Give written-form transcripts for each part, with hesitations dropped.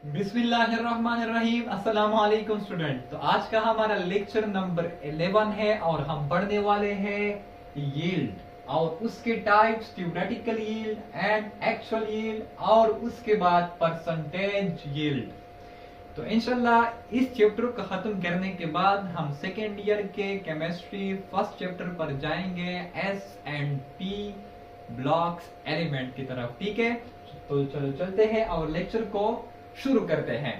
बिस्मिल्लाहिर्रहमानिर्रहीम। अस्सलाम वालेकुम स्टूडेंट। तो आज का हमारा लेक्चर नंबर 11 है और हम पढ़ने वाले हैं यील्ड और उसके types, theoretical yield and actual yield और उसके बाद परसेंटेज यील्ड। तो इंशाल्लाह इस चैप्टर को खत्म करने के बाद हम सेकेंड ईयर के केमिस्ट्री फर्स्ट चैप्टर पर जाएंगे, S and P blocks element की तरफ। ठीक है, तो चलो चलते हैं और लेक्चर को शुरू करते हैं।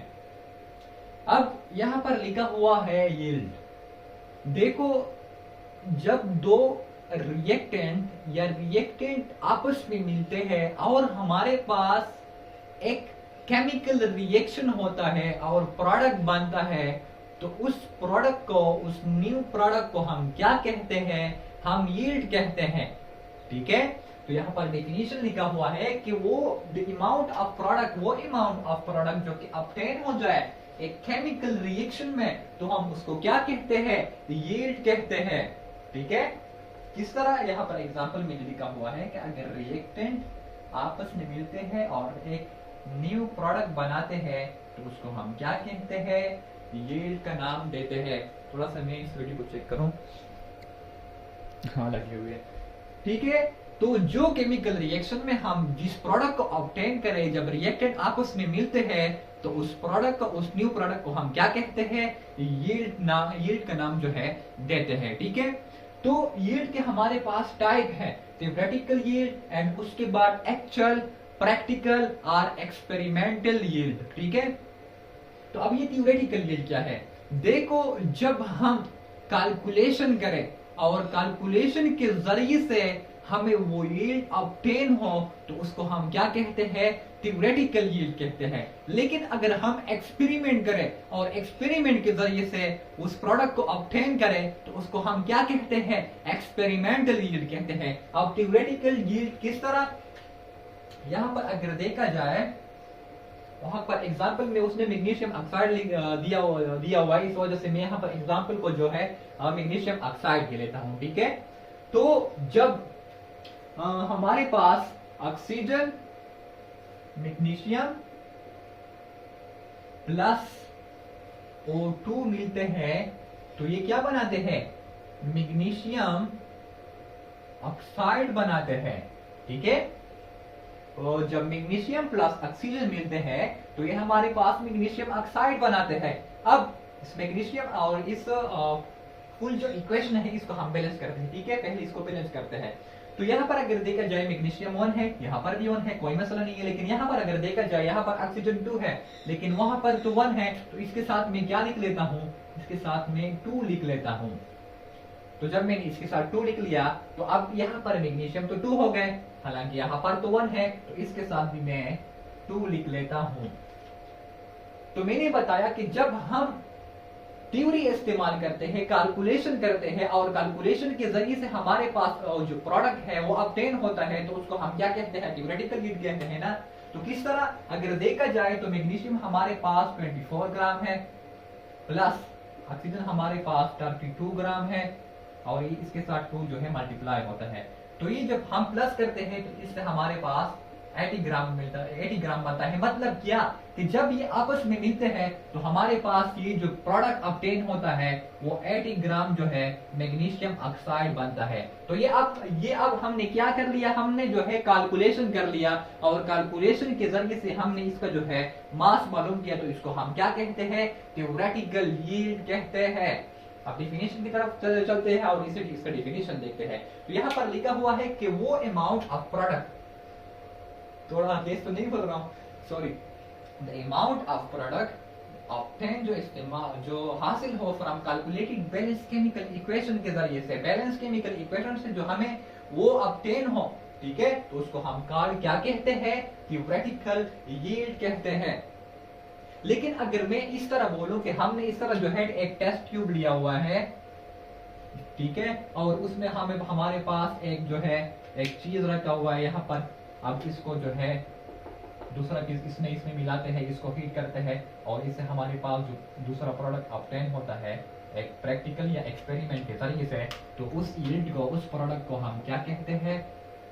अब यहां पर लिखा हुआ है यील्ड। देखो, जब दो रिएक्टेंट आपस में मिलते हैं और हमारे पास एक केमिकल रिएक्शन होता है और प्रोडक्ट बनता है, तो उस प्रोडक्ट को, उस न्यू प्रोडक्ट को हम क्या कहते हैं? हम यील्ड कहते हैं। ठीक है, तो यहाँ पर डेफिनेशन लिखा हुआ है कि वो अमाउंट ऑफ प्रोडक्ट जो कि ऑब्टेन हो जाए एक केमिकल रिएक्शन में, तो हम उसको क्या कहते हैं? यील्ड कहते हैं। ठीक है, किस तरह? यहाँ पर एग्जांपल में लिखा हुआ है कि अगर रिएक्टेंट आपस में मिलते हैं और एक न्यू प्रोडक्ट बनाते हैं, तो उसको हम क्या कहते हैं? यील्ड का नाम देते हैं। थोड़ा सा मैं इस वीडियो को चेक करूं। हाँ, लगे हुए। ठीक है, तो जो केमिकल रिएक्शन में हम जिस प्रोडक्ट को ऑब्टेन करें, जब रिएक्टेंट आपस में मिलते हैं, तो उस प्रोडक्ट को, उस न्यू प्रोडक्ट को हम क्या कहते हैं? यील्ड का नाम जो है देते हैं। ठीक है, तो यील्ड के हमारे पास टाइप है थ्योरेटिकल यील्ड एंड उसके बाद एक्चुअल, प्रैक्टिकल और एक्सपेरिमेंटल यील्ड। ठीक है, तो अब ये थ्योरेटिकल यील्ड क्या है? देखो, जब हम कैलकुलेशन करें और कैलकुलेशन के जरिए से हमें वो यील्ड ऑब्टेन हो, तो उसको हम क्या कहते हैं? थ्योरेटिकल यील्ड कहते हैं। लेकिन अगर हम एक्सपेरिमेंट करें और एक्सपेरिमेंट के जरिए से उस प्रोडक्ट को ऑब्टेन करें, तो उसको हम क्या कहते हैं? एक्सपेरिमेंटल यील्ड कहते हैं। अब थ्योरेटिकल यील्ड किस तरह? यहां पर अगर देखा जाए, वहां पर एग्जाम्पल में उसने मैग्नीशियम ऑक्साइड दिया हुआ है, इस वजह से मैं यहाँ पर एग्जाम्पल को जो है मैग्नीशियम ऑक्साइड के लेता हूँ। ठीक है, तो जब हमारे पास ऑक्सीजन, मैग्नीशियम प्लस O2 मिलते हैं, तो ये क्या बनाते हैं? मैग्नीशियम ऑक्साइड बनाते हैं। ठीक है, और जब मैग्नीशियम प्लस ऑक्सीजन मिलते हैं, तो ये हमारे पास मैग्नीशियम ऑक्साइड बनाते हैं। अब इस मैग्नीशियम और इस फुल जो इक्वेशन है, इसको हम बैलेंस करते हैं। ठीक है, पहले इसको बैलेंस करते हैं। तो यहाँ पर अगर देखा जाए मैग्नीशियम 1 है, यहाँ पर भी 1 है, कोई मसला नहीं है। लेकिन यहाँ पर अगर देखा जाए, यहाँ पर ऑक्सीजन 2 है, लेकिन वहां पर तो 1 है, तो इसके साथ में क्या लिख लेता हूँ? इसके साथ में 2 लिख लेता हूँ। तो जब मैंने इसके साथ 2 लिख लिया, तो अब यहाँ पर मैग्नीशियम तो 2 हो गए, हालांकि यहाँ पर तो 1 है, तो इसके साथ भी मैं 2 लिख लेता हूँ। तो मैंने बताया कि जब हम थ्योरी इस्तेमाल करते हैं, कैलकुलेशन करते हैं और कैलकुलेशन के जरिए से हमारे पास जो प्रोडक्ट है वो ऑब्टेन होता है, तो उसको हम क्या कहते हैं? थ्योरेटिकल यील्ड कहते हैं ना। तो किस तरह? अगर देखा जाए तो मैग्नीशियम हमारे पास 24 ग्राम है, प्लस ऑक्सीजन हमारे पास 32 ग्राम है, और इसके साथ 2 जो है मल्टीप्लाई होता है। तो ये जब हम प्लस करते हैं, तो इससे हमारे पास 80 ग्राम मिलता है, 80 ग्राम बनता है। मतलब क्या कि जब ये आपस में मिलते हैं, तो हमारे पास ये जो प्रोडक्ट ऑब्टेन होता है वो 80 ग्राम जो है मैग्नीशियम ऑक्साइड बनता है। तो ये अब हमने क्या कर लिया? हमने जो है कैलकुलेशन कर लिया और कैलकुलेशन के जरिए से हमने इसका जो है मास मालूम किया, तो इसको हम क्या कहते हैं? थ्योरेटिकल यील्ड कहते हैं। अब डिफिनेशन की तरफ चलते हैं और इसे इसका डिफिनेशन देखते हैं। तो यहाँ पर लिखा हुआ है कि वो अमाउंट ऑफ प्रोडक्ट, थोड़ा तेज तो नहीं बोल रहा हूँ, sorry, the amount of product obtain, जो हासिल हो from calculated balance chemical equation के जरिए से, बैलेंस केमिकल इक्वेशन से जो हमें वो ऑब्टेन हो। ठीक है, तो उसको हम क्या कहते हैं? थ्योरेटिकल यील्ड कहते हैं। लेकिन अगर मैं इस तरह बोलूं कि हमने इस तरह जो है एक टेस्ट ट्यूब लिया हुआ है, ठीक है, और उसमें हमारे पास एक जो है एक चीज रखा हुआ है यहाँ पर। अब इसको जो है दूसरा इसमें मिलाते हैं, इसको हीट करते हैं, और इससे हमारे पास जो दूसरा प्रोडक्ट ऑब्टेन होता है एक प्रैक्टिकल या एक्सपेरिमेंट के तरीके से, तो उस यील्ड को, उस प्रोडक्ट को हम क्या कहते हैं?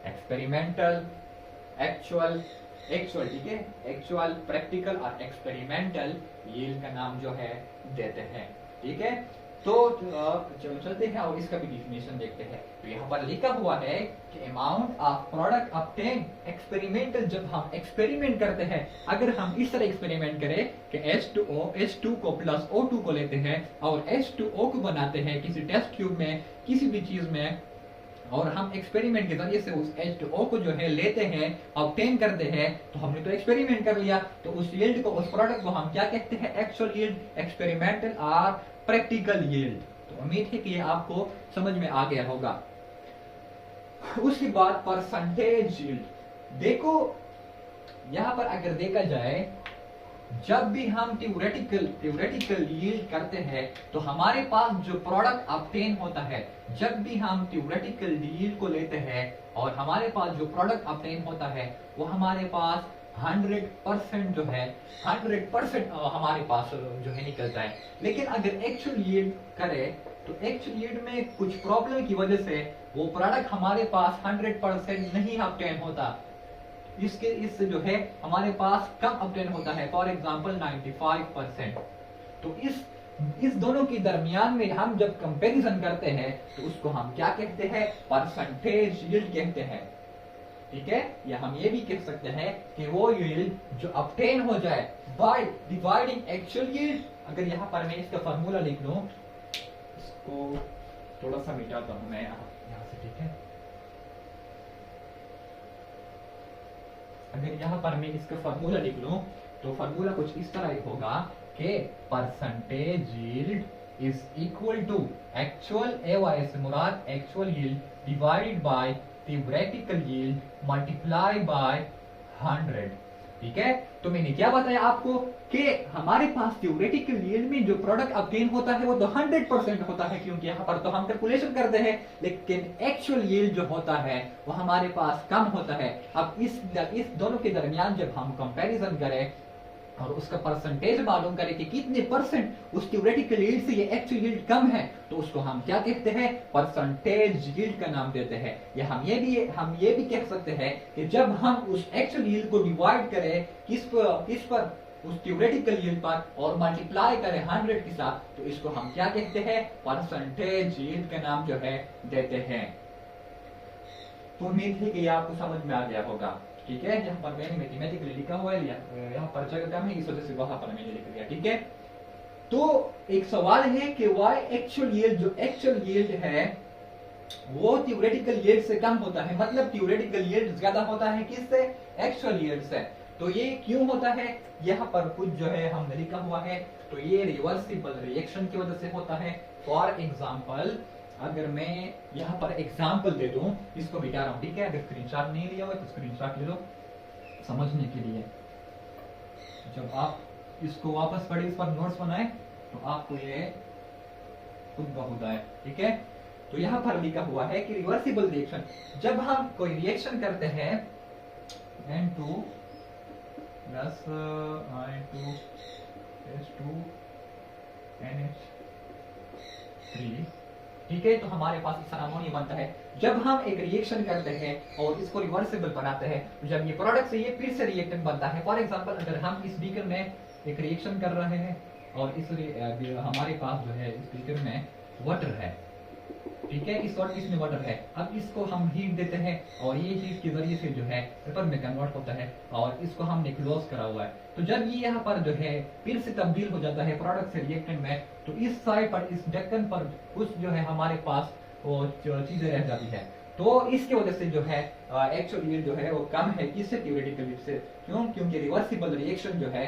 एक्सपेरिमेंटल, एक्चुअल एक्चुअल, ठीक है, एक्चुअल, प्रैक्टिकल और एक्सपेरिमेंटल यील्ड का नाम जो है देते हैं, ठीक है। तो चलो चलते हैं और इसका भी डिफिनेशन देखते हैं। तो यहाँ पर लिखा हुआ है कि amount of product obtain experimental, जब हम एक्सपेरिमेंट करते हैं, अगर हम इस तरह एक्सपेरिमेंट करें कि H2O को प्लस O2 को लेते हैं और H2O को बनाते हैं किसी टेस्ट ट्यूब में, किसी भी चीज में, और हम एक्सपेरिमेंट के जरिए से उस H2O को जो है लेते हैं, ऑब्टेन करते हैं, तो हमने तो एक्सपेरिमेंट कर लिया। तो उस यील्ड को, उस प्रोडक्ट को हम क्या कहते हैं? एक्चुअल यील्ड, एक्सपेरिमेंटल और प्रैक्टिकल यील्ड। तो उम्मीद है कि ये आपको समझ में आ गया होगा। उसके बाद परसेंटेज यील्ड। देखो यहां पर अगर देखा जाए, जब भी हम थ्योरेटिकल यील्ड करते हैं तो हमारे पास जो प्रोडक्ट ऑब्टेन होता है, जब भी हम थ्योरेटिकल यील्ड को लेते हैं और हमारे पास जो प्रोडक्ट ऑब्टेन होता है वो हमारे पास 100% जो है 100% हमारे पास जो है निकलता है। लेकिन अगर एक्चुअल यील्ड करें तो एक्चुअल यील्ड में कुछ प्रॉब्लम की वजह से वो प्रोडक्ट हमारे पास 100% नहीं ऑब्टेन होता, इससे जो है हमारे पास कम ऑब्टेन होता है, फॉर एग्जांपल 95%। तो इस दोनों के दरमियान में हम जब कंपैरिजन करते हैं तो उसको हम क्या कहते हैं? परसेंटेज यील्ड कहते हैं, ठीक है। या हम ये भी कह सकते हैं कि वो यील्ड जो ऑब्टेन हो जाए बाय डिवाइडिंग एक्चुअल यील्ड। अगर यहाँ पर मैं इसका फार्मूला लिख लूं, इसको थोड़ा सा मिटाता हूं मैं यहाँ से, ठीक है। अगर यहाँ पर मैं इसका फार्मूला लिख लूं तो फार्मूला कुछ इस तरह होगा कि percentage yield is equal to actual, से मुराद actual yield divided by theoretical yield multiply by 100, ठीक है। तो मैंने क्या बताया आपको कि हमारे पास थ्योरेटिकल यील्ड में जो प्रोडक्ट ऑब्टेन होता है वो तो 100% होता है, क्योंकि यहाँ पर तो हम कैलकुलेशन करते हैं। लेकिन एक्चुअल यील्ड जो होता है वो हमारे पास कम होता है। अब इस दोनों के दरमियान जब हम कंपैरिजन करें और उसका परसेंटेज मालूम करें कि कितने परसेंट उस थ्योरेटिकल यील्ड से ये एक्चुअल यील्ड कम है, तो उसको हम क्या कहते हैं? परसेंटेज यील्ड का नाम देते हैं। या हम ये भी कह सकते हैं कि जब हम उस एक्चुअल यील्ड को डिवाइड करें किस पर? उस थ्योरेटिकल यील्ड पर, और मल्टीप्लाई करें 100 के साथ, तो इसको हम क्या कहते हैं? परसेंटेज यील्ड का नाम जो है देते हैं। तो उम्मीद है कि ये आपको समझ में आ गया होगा, ठीक है। यहाँ पर मैंने मैथमेटिकली लिखा हुआ है, यहाँ पर जगह कम है, इस वजह से वहां पर मैंने लिख दिया, ठीक है। तो एक सवाल है कि वाई एक्चुअल यील्ड, जो एक्चुअल यील्ड है वो थ्योरेटिकल यील्ड से कम होता है, मतलब थ्योरेटिकल यील्ड ज्यादा होता है किससे? एक्चुअल यील्ड से। तो ये क्यों होता है? यहाँ पर कुछ जो है हमने लिखा हुआ है। तो ये रिवर्सिबल रिएक्शन की वजह से होता है। फॉर एग्जाम्पल, अगर मैं यहाँ पर एग्जाम्पल दे दूं, इसको मिटा रहा हूं, ठीक है। अगर स्क्रीनशॉट नहीं लिया हुआ तो स्क्रीनशॉट ले लो समझने के लिए। जब आप इसको वापस पढ़े, इस पर नोट्स बनाए, तो आपको ये खुद ब खुद आए, ठीक है। तो यहाँ पर लिखा हुआ है कि रिवर्सिबल रिएक्शन, जब हम कोई रिएक्शन करते हैं N2 plus I2 H2 NH3, ठीक है। तो हमारे पास इस अमोनिया बनता है। जब हम एक रिएक्शन करते हैं और इसको रिवर्सिबल बनाते हैं, तो जब ये प्रोडक्ट से ये फिर से रिएक्टेंट बनता है। फॉर एग्जांपल, अगर हम इस बीकर में एक रिएक्शन कर रहे हैं और हमारे पास जो है इस बीकर में वाटर है, ठीक है, इस वक्त इसमें वाटर है। अब इसको हम हीट देते हैं और ये हीट के जरिए से जो है पेपर में कन्वर्ट होता है और इसको हमने क्लोज करा हुआ है। तो जब ये यहाँ पर जो है फिर से तब्दील हो जाता है प्रोडक्ट से रिएक्टेंट में, तो इस साइड पर, इस ढक्कन पर कुछ जो है हमारे पास वो चीजें रह जाती है। तो इसकी वजह से जो है एक्चुअल यील्ड जो है वो कम है, किससे? थ्योरेटिकल यील्ड से। क्यों? क्योंकि रिवर्सिबल रिएक्शन जो है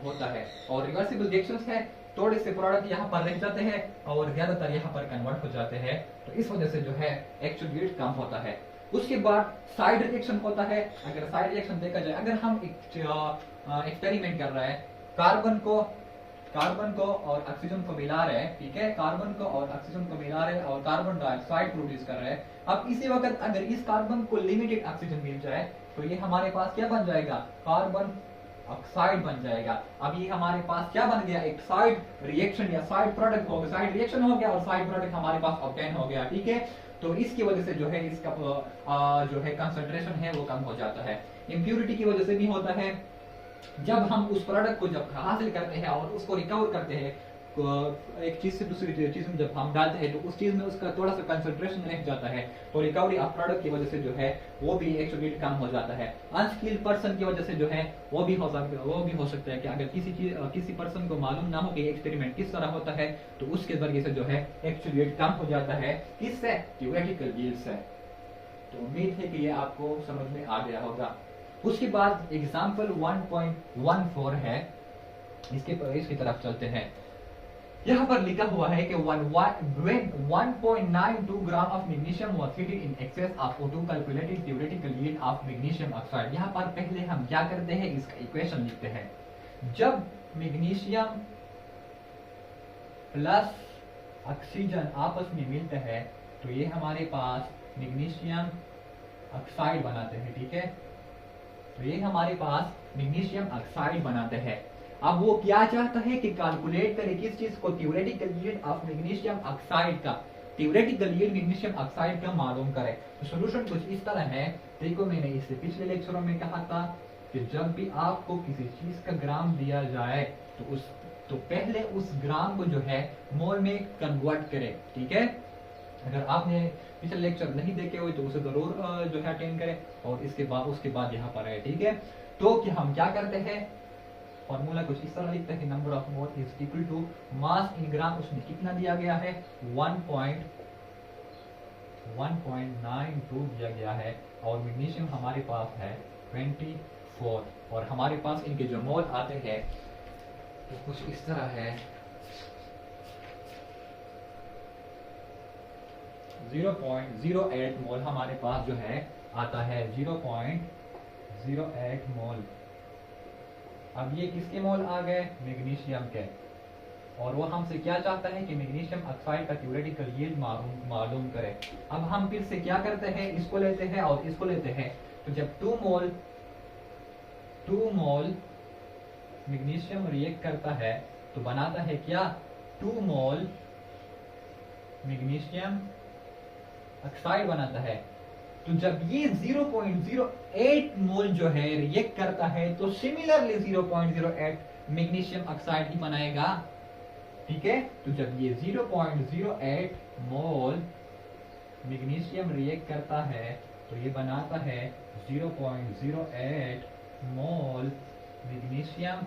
होता है, और रिवर्सिबल रिएक्शंस है, थोड़े से प्रोडक्ट यहाँ पर रह जाते हैं और ज्यादातर यहाँ पर कन्वर्ट हो जाते हैं। तो इस वजह से जो है एक्चुअल यील्ड कम होता है। उसके बाद साइड रिएक्शन होता है। अगर साइड रिएक्शन देखा जाए, अगर हम एक्सपेरिमेंट कर रहे हैं, कार्बन को और ऑक्सीजन को मिला रहे हैं, ठीक है, कार्बन को और ऑक्सीजन को मिला रहे हैं और कार्बन डाइऑक्साइड प्रोड्यूस कर रहे हैं। अब इसी वक्त अगर इस कार्बन को लिमिटेड ऑक्सीजन मिल जाए तो ये हमारे पास क्या बन जाएगा? कार्बन ऑक्साइड बन जाएगा। अब ये हमारे पास क्या बन गया? एक साइड रिएक्शन या साइड प्रोडक्ट हो गया, साइड रिएक्शन हो गया और साइड प्रोडक्ट हमारे पास ऑब्टेन हो गया, ठीक है। तो इसकी वजह से जो है इसका जो है कंसंट्रेशन है वो कम हो जाता है। इम्प्यूरिटी की वजह से भी होता है। जब हम उस प्रोडक्ट को जब हासिल करते हैं और उसको रिकवर करते हैं, एक चीज से दूसरी चीज में जब हम डालते हैं तो उस चीज में उसका थोड़ा सा कंसंट्रेशन रह जाता है, तो रिकवरी ऑफ प्रोडक्ट की वजह से जो है वो भी एक्चुअली कम हो जाता है। अनस्किल्ड पर्सन की वजह से जो है वो भी हो सकता है कि अगर किसी पर्सन को मालूम ना हो कि एक्सपेरिमेंट किस तरह होता है, तो उसके जरिए से जो है एक्चुअली कम हो जाता है। किससे? थ्योरेटिकल यील्ड से। तो उम्मीद है कि ये आपको समझ में आ गया होगा। उसके बाद एग्जाम्पल 1.14 है, इसकी तरफ चलते हैं। यहाँ पर लिखा हुआ है कि when 1.92 gram of magnesium was treated in excess of O2 calculated theoretical yield of magnesium oxide। यहाँ पर पहले हम क्या करते हैं, इसका इक्वेशन लिखते हैं। जब मैग्नीशियम प्लस ऑक्सीजन आपस में मिलते हैं तो ये हमारे पास मैग्नीशियम ऑक्साइड बनाते हैं, ठीक है। तो ये हमारे पास मैग्नीशियम ऑक्साइड बनाते हैं। अब वो क्या चाहता है कि कैलकुलेट करे किस चीज को, theoretical yield of magnesium oxide का, थ्योरेटिकल यील्ड मैग्नीशियम ऑक्साइड का मालूम करे। तो सॉल्यूशन कुछ इस तरह है। देखो मैंने इससे पिछले लेक्चरों में कहा था कि जब भी आपको किसी चीज का ग्राम दिया जाए तो पहले उस ग्राम को जो है मोल में कन्वर्ट करे, ठीक है। अगर आपने पिछले लेक्चर नहीं देखे हुए तो उसे जरूर जो है अटेंड करें और उसके बाद यहाँ पर है, ठीक है। तो कि हम क्या करते हैं, फॉर्मूला कुछ इस तरह लिखते हैं कि number of mole is equal to mass in gram, उसमें कितना दिया गया है 1.92 दिया गया है और मैग्नीशियम हमारे पास है 24 और हमारे पास इनके जो मोल आते हैं तो कुछ इस तरह है 0.08 मोल हमारे पास जो है आता है, 0.08 मोल। अब ये किसके मोल आ गए, मैग्नीशियम के। और वो हमसे क्या चाहता है कि मैग्नीशियम ऑक्साइड का थ्योरेटिकल यील्ड मालूम करें। अब हम फिर से क्या करते हैं, इसको लेते हैं और इसको लेते हैं। तो जब 2 मोल मैग्नीशियम रिएक्ट करता है तो बनाता है क्या, 2 मोल मैग्नीशियम ऑक्साइड बनाता है। तो जब ये 0.08 मोल जो है रिएक्ट करता है तो सिमिलरली 0.08 मैग्नीशियम ऑक्साइड ही बनाएगा, ठीक है। तो जब ये 0.08 मोल मैग्नीशियम रिएक्ट करता है तो ये बनाता है 0.08 मोल मैग्नीशियम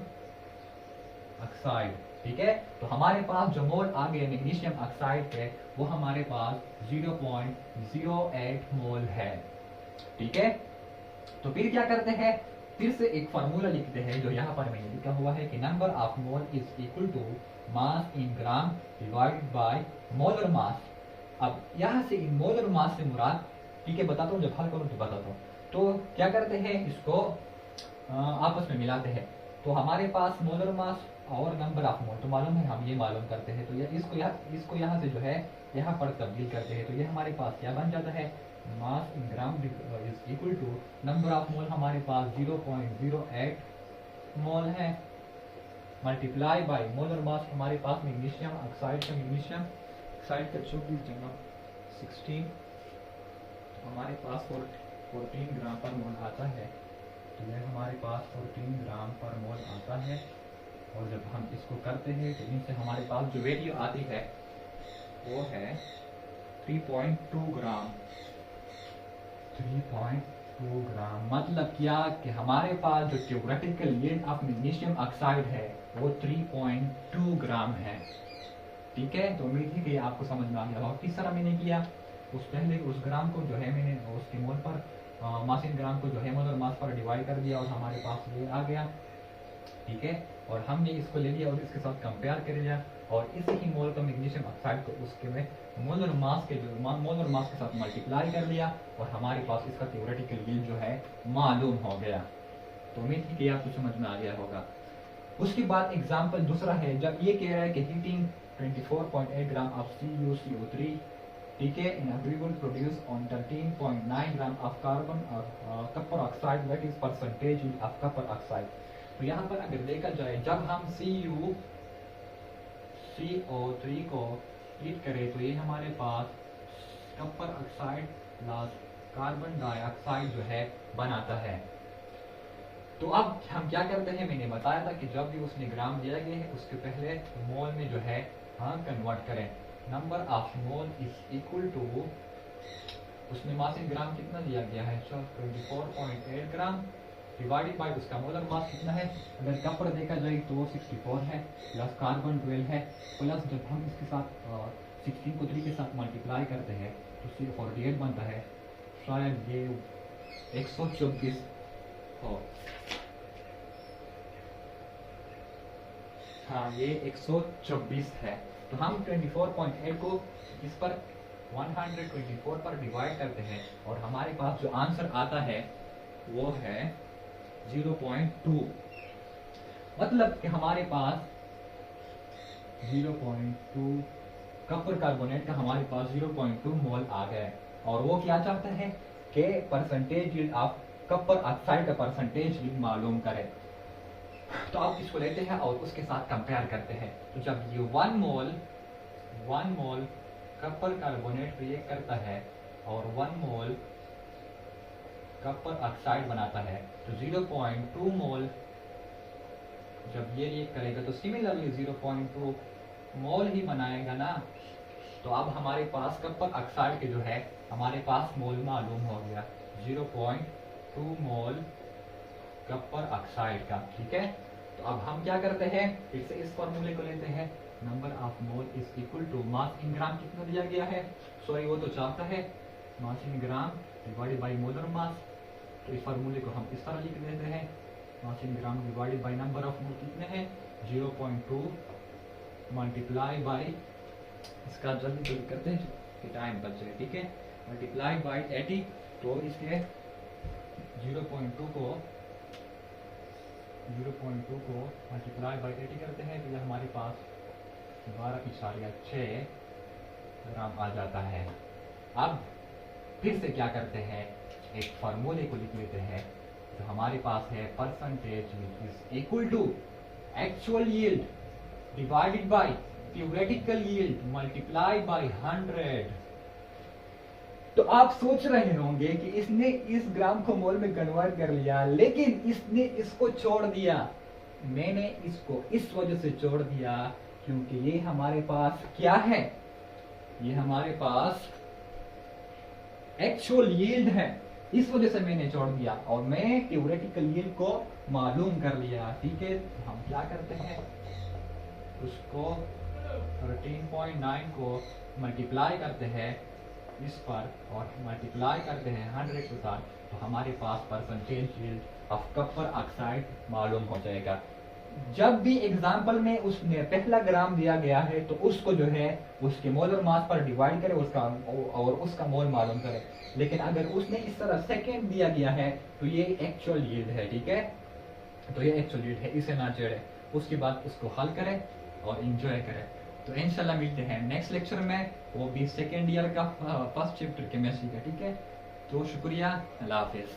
ऑक्साइड, ठीक है। तो हमारे पास जो मोल आ गए मैग्नीशियम ऑक्साइड के वो हमारे पास 0.08 मोल है, ठीक है। तो फिर क्या करते हैं, फिर से एक फार्मूला लिखते हैं जो यहाँ पर मैंने लिखा हुआ है कि number of mole is equal to mass in gram divided by molar mass. अब यहाँ से इन मोलर मास से मुराद, ठीक है, बताता हूँ, जब हल करूँ तो बताता हूँ। तो क्या करते हैं, इसको आपस में मिलाते हैं। तो हमारे पास मोलर मास और नंबर ऑफ मोल तो मालूम है, हम ये मालूम करते हैं। तो इसको यहाँ से जो है यहाँ पर तब्दील करते हैं तो ये हमारे पास क्या बन जाता है, mass in gram is equal to number of mole हमारे पास 0.08 मोल है मल्टीप्लाई बाय मोलर मास हमारे पास मैग्नीशियम ऑक्साइड का 24 जमा 16 हमारे पास 14 ग्राम पर मोल आता है। तो यह हमारे पास 14 ग्राम पर मोल आता है। और जब हम इसको करते हैं तो इनसे हमारे पास जो वैल्यू आती है वो है 3.2 ग्राम। 3.2 ग्राम मतलब क्या कि हमारे पास जो theoretical yield of magnesium oxide है वो 3.2 ग्राम है, ठीक है। तो उम्मीद है कि आपको समझ में आ गया होगा किस तरह मैंने किया। उस ग्राम को जो है मैंने उसके मोल पर मास इन ग्राम को जो है मोलर मास पर डिवाइड कर दिया और हमारे पास ये आ गया, ठीक है। और हमने इसको ले लिया और इसके साथ कंपेयर कर लिया और इसी ही मोल का मैग्नीशियम ऑक्साइड को उसके में मोलर मास के साथ मल्टीप्लाई कर लिया और हमारे पास इसका थ्योरेटिकल यील्ड जो है मालूम हो गया। तो उम्मीद है कि आपको समझ में आ गया होगा। उसके बाद एग्जाम्पल दूसरा है, जब ये कह रहा है कि हीटिंग 24.8 ग्राम ऑफ CuCO3, ठीक है, in aggregate produce on 13.9 gram of carbon और copper oxide, what is percentage of copper oxide. तो यहाँ पर अगर देखा जाए जब हम CuCO3 को हीट करें तो ये हमारे पास Kapoor oxide plus carbon dioxide जो है बनाता है। तो अब हम क्या करते हैं, मैंने बताया था कि जब भी उसने ग्राम दिया गया है उसके पहले मोल में जो है हम कन्वर्ट करें। Number of mole is equal to, उसमें मास इन ग्राम कितना दिया गया है, 24.8 ग्राम डिवाइडेड बाय उसका मोलर मास कितना है। अगर कपर देखा जाए तो 64 है, प्लस कार्बन 12 है, प्लस जब हम इसके साथ 16 को 3 के साथ मल्टीप्लाई करते हैं तो 48 बनता है। शायद ये 124 हो, हाँ ये 124 है। तो हम 24.8 को इस पर 124 पर डिवाइड करते हैं और हमारे पास जो आंसर आता है वो है 0.2। मतलब कि हमारे पास 0.2 कपर कार्बोनेट का हमारे पास 0.2 मोल आ गया है। और वो क्या चाहता है कि percentage yield of copper oxide का परसेंटेज यील्ड मालूम करें। तो आप इसको लेते हैं और उसके साथ कंपेयर करते हैं। तो जब ये 1 मोल कपर कार्बोनेट रिएक्ट करता है और 1 मोल कपर ऑक्साइड बनाता है, तो 0.2 मोल जब ये रिएक्ट करेगा तो सिमिलरली 0.2 मोल ही बनाएगा ना। तो अब हमारे पास कपर ऑक्साइड के जो है हमारे पास मोल मालूम हो गया, 0.2 मोल कपर ऑक्साइड का। ठीक है, तो अब हम क्या करते हैं, फिर से इस फॉर्मूले को लेते हैं। Number of mole is equal to mass in gram कितना दिया गया है, सॉरी वो तो चाहता है mass in gram divided by molar mass. तो इस फॉर्मूले को हम इस तरह लिख देते हैं, mass in gram divided by number of mole कितने हैं 0.2 मल्टीप्लाई बाय, इसका जल्दी जल्दी करते हैं कि टाइम बच जाए। ठीक है, मल्टीप्लाई बाय 80। तो इसके 0.2 को मल्टीप्लाई बाय 80 करते हैं तो ये हमारे पास 12.6 ग्राम आ जाता है। अब फिर से क्या करते हैं, एक फार्मूले को लिख लेते हैं जो हमारे पास है, percentage is equal to actual yield divided by theoretical yield multiply by 100। तो आप सोच रहे होंगे कि इसने इस ग्राम को मोल में कन्वर्ट कर लिया, लेकिन इसने इसको छोड़ दिया। मैंने इसको इस वजह से छोड़ दिया क्योंकि ये हमारे पास क्या है, ये हमारे पास एक्चुअल यील्ड है, इस वजह से मैंने छोड़ दिया और मैं थ्योरेटिकल यील्ड को मालूम कर लिया। ठीक है, हम क्या करते हैं, उसको 13.9 को मल्टीप्लाई करते हैं इस पर और मल्टीप्लाई करते हैं 100 के साथ, तो हमारे पास percentage yield of copper oxide मालूम हो जाएगा। जब भी एग्जाम्पल में उसने पहला ग्राम दिया गया है तो उसको जो है उसके मोलर मास पर डिवाइड करे उसका मोल मालूम करे। लेकिन अगर उसने इस तरह सेकेंड दिया गया है तो ये एक्चुअल यील्ड है। ठीक है, तो ये एक्चुअल यील्ड है, इसे ना छेड़े, उसके बाद उसको हल करें और इंजॉय करें। तो इंशाल्लाह मिलते हैं नेक्स्ट लेक्चर में, वो भी सेकेंड ईयर का फर्स्ट चैप्टर केमिस्ट्री का। ठीक है, तो शुक्रिया, अल्लाह हाफिज।